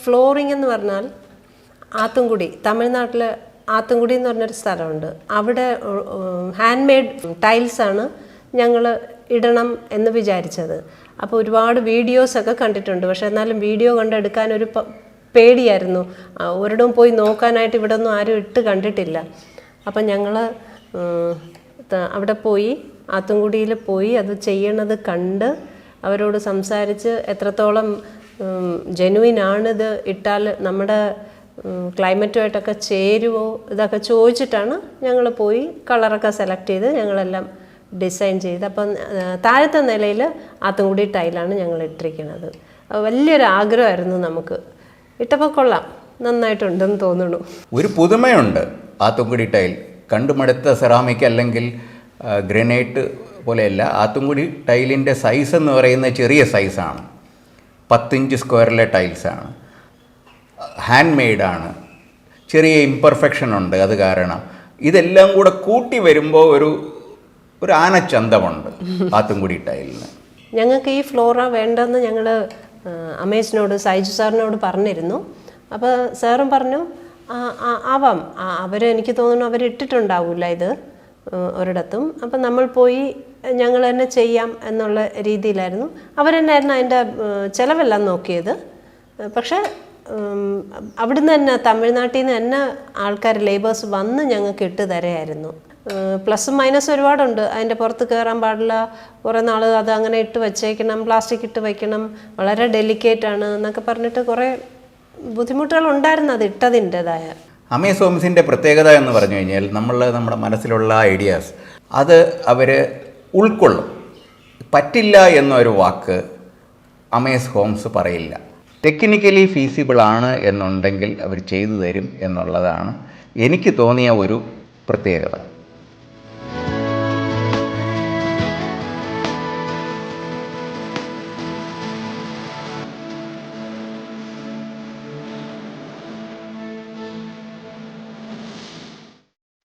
Flooring എന്ന് പറഞ്ഞാൽ ആത്തുംകുടി, തമിഴ്നാട്ടിൽ ആത്തുംകുടി എന്ന് പറഞ്ഞൊരു സ്ഥലമുണ്ട്. അവിടെ ഹാൻഡ് മെയ്ഡ് ടൈൽസാണ് ഞങ്ങൾ ഇടണം എന്ന് വിചാരിച്ചത്. അപ്പോൾ ഒരുപാട് വീഡിയോസൊക്കെ കണ്ടിട്ടുണ്ട്. പക്ഷേ എന്നാലും വീഡിയോ കണ്ടെടുക്കാനൊരു പേടിയായിരുന്നു. ഒരിടവും പോയി നോക്കാനായിട്ട് ഇവിടെ ഒന്നും ആരും ഇട്ട് കണ്ടിട്ടില്ല. അപ്പം ഞങ്ങൾ അവിടെ പോയി, ആത്തുംകുടിയിൽ പോയി അത് ചെയ്യണത് കണ്ട് അവരോട് സംസാരിച്ച് എത്രത്തോളം ജെനുവിനാണിത്, ഇട്ടാൽ നമ്മുടെ ക്ലൈമറ്റുമായിട്ടൊക്കെ ചേരുവോ ഇതൊക്കെ ചോദിച്ചിട്ടാണ് ഞങ്ങൾ പോയി കളറൊക്കെ സെലക്ട് ചെയ്ത് ഞങ്ങളെല്ലാം ഡിസൈൻ ചെയ്ത്. അപ്പം താഴത്തെ നിലയിൽ ആത്തുംകുടി ടൈലാണ് ഞങ്ങൾ ഇട്ടിരിക്കുന്നത്. വലിയൊരു ആഗ്രഹമായിരുന്നു നമുക്ക്. ഇട്ടപ്പോൾ കൊള്ളാം, നന്നായിട്ടുണ്ടെന്ന് തോന്നുന്നു. ഒരു പുതുമയുണ്ട് ആത്തുംകുടി ടൈൽ. കണ്ടുമടുത്ത സെറാമിക് അല്ലെങ്കിൽ ഗ്രനൈറ്റ് പോലെയല്ല. ആത്തുംകുടി ടൈലിൻ്റെ സൈസ് എന്ന് പറയുന്നത് ചെറിയ സൈസാണ്, 10 ഇഞ്ച് സ്ക്വയറിലെ ടൈൽസാണ്, ഹാൻഡ് മെയ്ഡാണ്, ചെറിയ ഇംപെർഫെക്ഷൻ ഉണ്ട്. അത് കാരണം ഇതെല്ലാം കൂടെ കൂട്ടി വരുമ്പോൾ ഒരു ആനച്ചന്തമുണ്ട് ആത്തുംകുടി ടൈലിന്. ഞങ്ങൾക്ക് ഈ ഫ്ലോറ വേണ്ടെന്ന് ഞങ്ങൾ അമേഷിനോട്, സൈജു സാറിനോട് പറഞ്ഞിരുന്നു. അപ്പോൾ സാറും പറഞ്ഞു ആവാം, എനിക്ക് തോന്നുന്നു അവരിട്ടിട്ടുണ്ടാവില്ല ഇത് ഒരിടത്തും. അപ്പം നമ്മൾ പോയി ഞങ്ങൾ തന്നെ ചെയ്യാം എന്നുള്ള രീതിയിലായിരുന്നു. അവരെന്നായിരുന്നു അതിൻ്റെ ചിലവെല്ലാം നോക്കിയത്. പക്ഷേ അവിടുന്ന് തന്നെ തമിഴ്നാട്ടിൽ നിന്ന് തന്നെ ആൾക്കാർ, ലേബേഴ്സ് വന്ന് ഞങ്ങൾക്ക് ഇട്ട് തരായിരുന്നു. പ്ലസും മൈനസും ഒരുപാടുണ്ട്. അതിൻ്റെ പുറത്ത് കയറാൻ പാടില്ല, കുറേ നാൾ അത് അങ്ങനെ ഇട്ട് വച്ചേക്കണം, പ്ലാസ്റ്റിക് ഇട്ട് വയ്ക്കണം, വളരെ ഡെലിക്കേറ്റ് ആണ് എന്നൊക്കെ പറഞ്ഞിട്ട് കുറേ ബുദ്ധിമുട്ടുകളുണ്ടായിരുന്നു അത് ഇട്ടതിൻ്റെതായ. അമേസ് ഹോംസിൻ്റെ പ്രത്യേകത എന്ന് പറഞ്ഞു കഴിഞ്ഞാൽ നമ്മുടെ മനസ്സിലുള്ള ഐഡിയാസ് അത് അവർ ഉൾക്കൊള്ളും. പറ്റില്ല എന്നൊരു വാക്ക് അമേസ് ഹോംസ് പറയില്ല. ടെക്നിക്കലി ഫീസിബിൾ ആണ് എന്നുണ്ടെങ്കിൽ അവർ ചെയ്തു തരും എന്നുള്ളതാണ് എനിക്ക് തോന്നിയ ഒരു പ്രത്യേകത.